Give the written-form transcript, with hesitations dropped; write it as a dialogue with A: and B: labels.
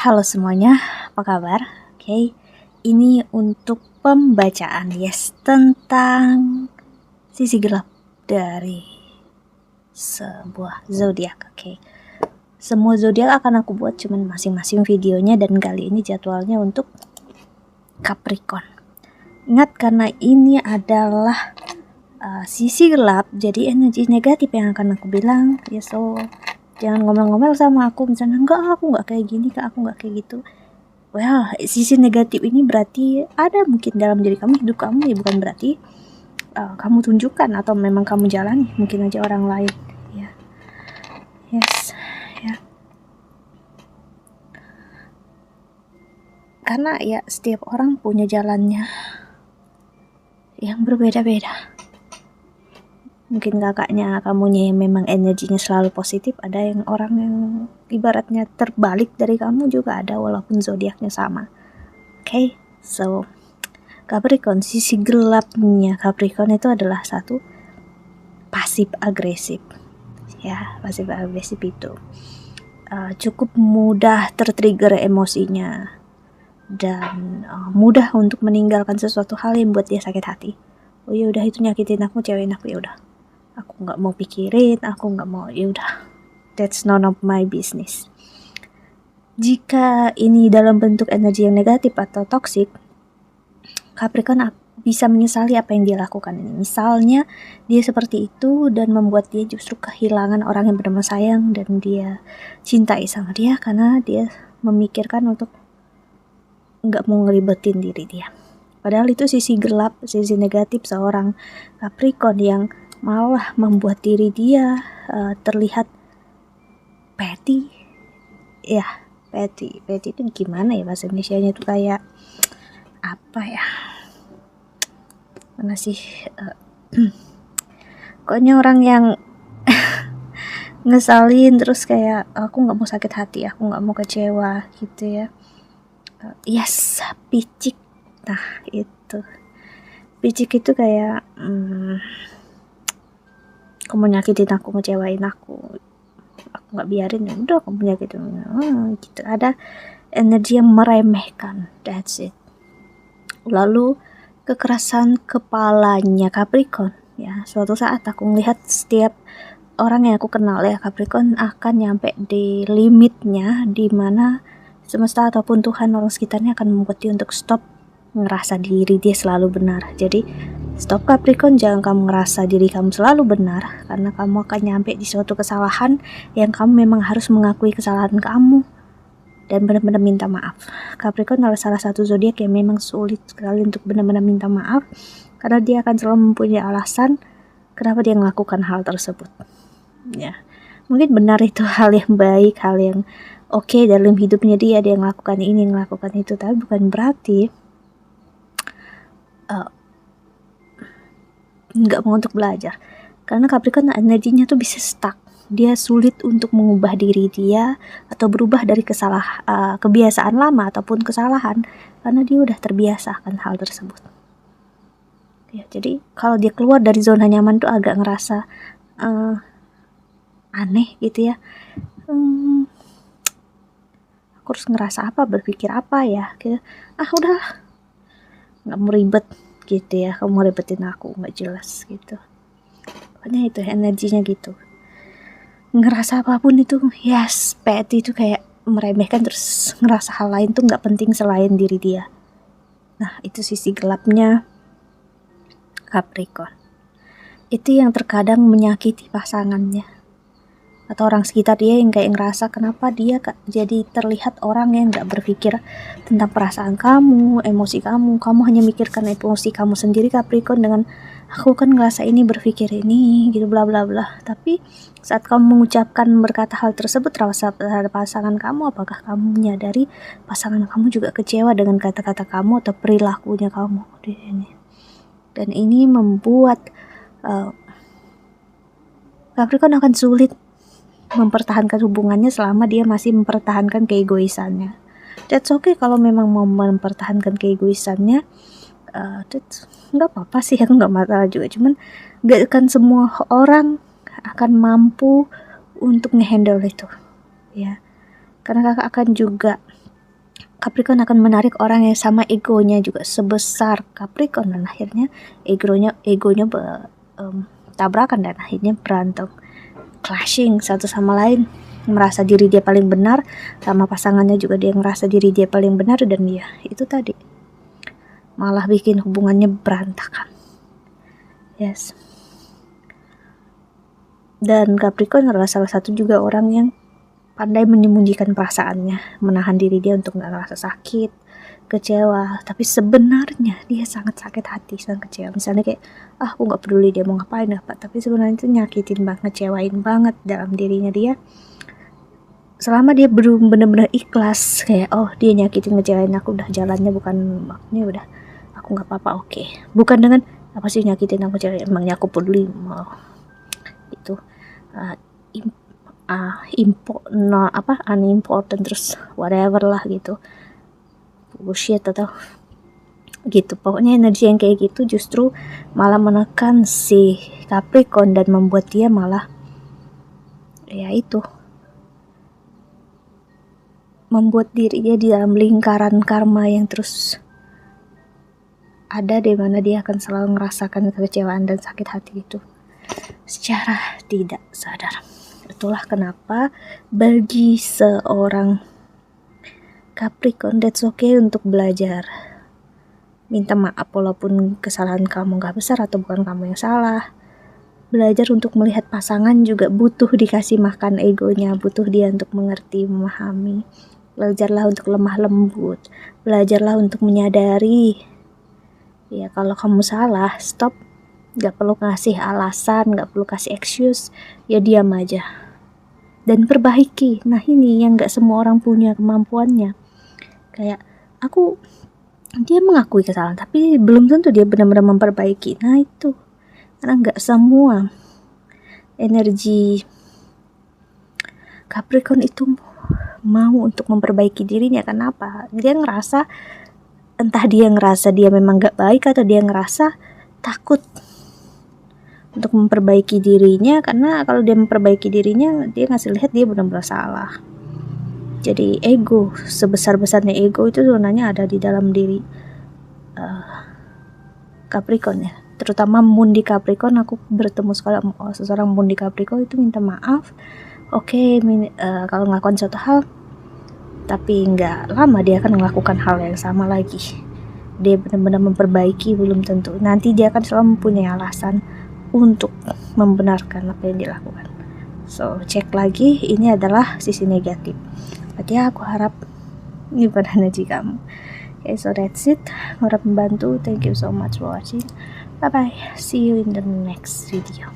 A: Halo semuanya, apa kabar? Oke, ini untuk pembacaan tentang sisi gelap dari sebuah zodiak. Oke, semua zodiak akan aku buat cuman masing-masing videonya, dan kali ini jadwalnya untuk Capricorn. Ingat, karena ini adalah sisi gelap, jadi energi negatif yang akan aku bilang. So jangan ngomel-ngomel sama aku misalnya, aku nggak kayak gini, aku nggak kayak gitu. Well, sisi negatif ini berarti ada mungkin dalam diri kamu, hidup kamu, ya bukan berarti kamu tunjukkan atau memang kamu jalani, mungkin aja orang lain, ya. Yes, ya. Karena ya setiap orang punya jalannya yang berbeda-beda. Mungkin kakaknya kamunya yang memang energinya selalu positif, ada yang orang yang ibaratnya terbalik dari kamu juga ada, walaupun zodiaknya sama. Okay, so Capricorn, sisi gelapnya Capricorn itu adalah satu, pasif agresif. Ya, pasif agresif itu cukup mudah tertrigger emosinya dan mudah untuk meninggalkan sesuatu hal yang buat dia sakit hati. Oh ya udah, itu nyakitin aku, cewek aku, ya udah, aku nggak mau pikirin, aku nggak mau, ya udah, that's none of my business. Jika ini dalam bentuk energi yang negatif atau toksik, Capricorn bisa menyesali apa yang dia lakukan ini. Misalnya dia seperti itu dan membuat dia justru kehilangan orang yang benar-benar sayang dan dia cintai sama dia, karena dia memikirkan untuk nggak mau ngeribetin diri dia. Padahal itu sisi gelap, sisi negatif seorang Capricorn yang malah membuat diri dia terlihat petty. Ya, petty itu gimana ya bahasa Indonesianya, itu kayak apa ya? Mana sih? Pokoknya orang yang ngesalin terus kayak, aku nggak mau sakit hati, aku nggak mau kecewa gitu ya. Yes, picik. Nah itu, picik itu kayak kamu nyakitin aku, ngecewain aku nggak biarin, ya udah kamu nyakitin gitu. Ada energi yang meremehkan, that's it. Lalu kekerasan kepalanya Capricorn, ya suatu saat aku melihat setiap orang yang aku kenal ya Capricorn akan nyampe di limitnya, di mana semesta ataupun Tuhan, orang sekitarnya akan membuat dia untuk stop ngerasa diri dia selalu benar. Jadi stop Capricorn, jangan kamu ngerasa diri kamu selalu benar, karena kamu akan nyampe di suatu kesalahan yang kamu memang harus mengakui kesalahan kamu dan benar-benar minta maaf. Capricorn adalah salah satu zodiak yang memang sulit sekali untuk benar-benar minta maaf, karena dia akan selalu mempunyai alasan kenapa dia melakukan hal tersebut. Ya, mungkin benar itu hal yang baik, hal yang oke dalam hidupnya dia melakukan ini, melakukan itu, tapi bukan berarti nggak mau untuk belajar. Karena Capricorn energinya tuh bisa stuck, dia sulit untuk mengubah diri dia atau berubah dari kebiasaan lama ataupun kesalahan, karena dia udah terbiasa akan hal tersebut. Ya, jadi kalau dia keluar dari zona nyaman tuh agak ngerasa aneh gitu ya. Aku harus ngerasa apa, berpikir apa ya, gitu. Udah, nggak mau ribet gitu ya, kamu mau ribetin aku, nggak jelas gitu. Pokoknya itu energinya gitu, ngerasa apapun itu, yes, petty itu kayak meremehkan, terus ngerasa hal lain tuh nggak penting selain diri dia. Nah itu sisi gelapnya Capricorn. Itu yang terkadang menyakiti pasangannya atau orang sekitar dia, yang kayak ngerasa kenapa dia jadi terlihat orang yang gak berpikir tentang perasaan kamu, emosi kamu hanya mikirkan emosi kamu sendiri Capricorn, dengan aku kan ngerasa ini, berpikir ini gitu, bla bla bla. Tapi saat kamu mengucapkan, berkata hal tersebut terhadap pasangan kamu, apakah kamu menyadari pasangan kamu juga kecewa dengan kata-kata kamu atau perilakunya kamu di sini? Dan ini membuat Capricorn akan sulit mempertahankan hubungannya selama dia masih mempertahankan keegoisannya. That's okay kalau memang mau mempertahankan keegoisannya, nggak apa-apa sih, aku nggak masalah juga. Cuman nggak akan semua orang akan mampu untuk ngehandle itu, ya. Karena kakak akan juga Capricorn akan menarik orang yang sama egonya juga sebesar Capricorn, dan akhirnya egonya tabrakan dan akhirnya berantem, clashing satu sama lain, merasa diri dia paling benar, sama pasangannya juga dia ngerasa diri dia paling benar, dan ya itu tadi malah bikin hubungannya berantakan. Yes. Dan Capricorn adalah salah satu juga orang yang pandai menyembunyikan perasaannya, menahan diri dia untuk gak ngerasa sakit, kecewa, tapi sebenarnya dia sangat sakit hati, sangat kecewa. Misalnya kayak, aku gak peduli dia mau ngapain apa, tapi sebenarnya itu nyakitin banget, ngecewain banget dalam dirinya dia. Selama dia belum benar-benar ikhlas, kayak, oh dia nyakitin, ngecewain aku, udah jalannya bukan, ini udah, aku gak apa-apa, oke. Bukan dengan, apa sih nyakitin aku, emangnya aku peduli, itu unimportant, terus whatever lah gitu, bullshit atau gitu. Pokoknya energi yang kayak gitu justru malah menekan si Capricorn dan membuat dia malah membuat dirinya di dalam lingkaran karma yang terus ada, di mana dia akan selalu merasakan kekecewaan dan sakit hati itu secara tidak sadar. Itulah kenapa bagi seorang Capricorn that's okay untuk belajar minta maaf walaupun kesalahan kamu gak besar atau bukan kamu yang salah. Belajar untuk melihat pasangan juga butuh dikasih makan egonya, butuh dia untuk mengerti, memahami. Belajarlah untuk lemah lembut, belajarlah untuk menyadari ya kalau kamu salah, stop. Gak perlu ngasih alasan, gak perlu kasih excuse, ya diam aja dan perbaiki. Nah ini yang gak semua orang punya kemampuannya. Kayak dia mengakui kesalahan, tapi belum tentu dia benar-benar memperbaiki. Nah itu, karena gak semua energi Capricorn itu mau untuk memperbaiki dirinya. Kenapa? Entah dia ngerasa dia memang gak baik, atau dia ngerasa takut untuk memperbaiki dirinya, karena kalau dia memperbaiki dirinya dia ngasih lihat dia benar-benar salah. Jadi ego, sebesar-besarnya ego itu sebenarnya ada di dalam diri Capricorn ya. Terutama Moon di Capricorn, aku bertemu sekali seseorang Moon di Capricorn itu minta maaf. Kalau ngelakukan suatu hal, tapi nggak lama dia akan melakukan hal yang sama lagi. Dia benar-benar memperbaiki, belum tentu. Nanti dia akan selalu mempunyai alasan untuk membenarkan apa yang dilakukan. So, cek lagi, ini adalah sisi negatif. Berarti aku harap ini bukan energi kamu. Okay, so that's it. Harap membantu. Thank you so much for watching. Bye bye. See you in the next video.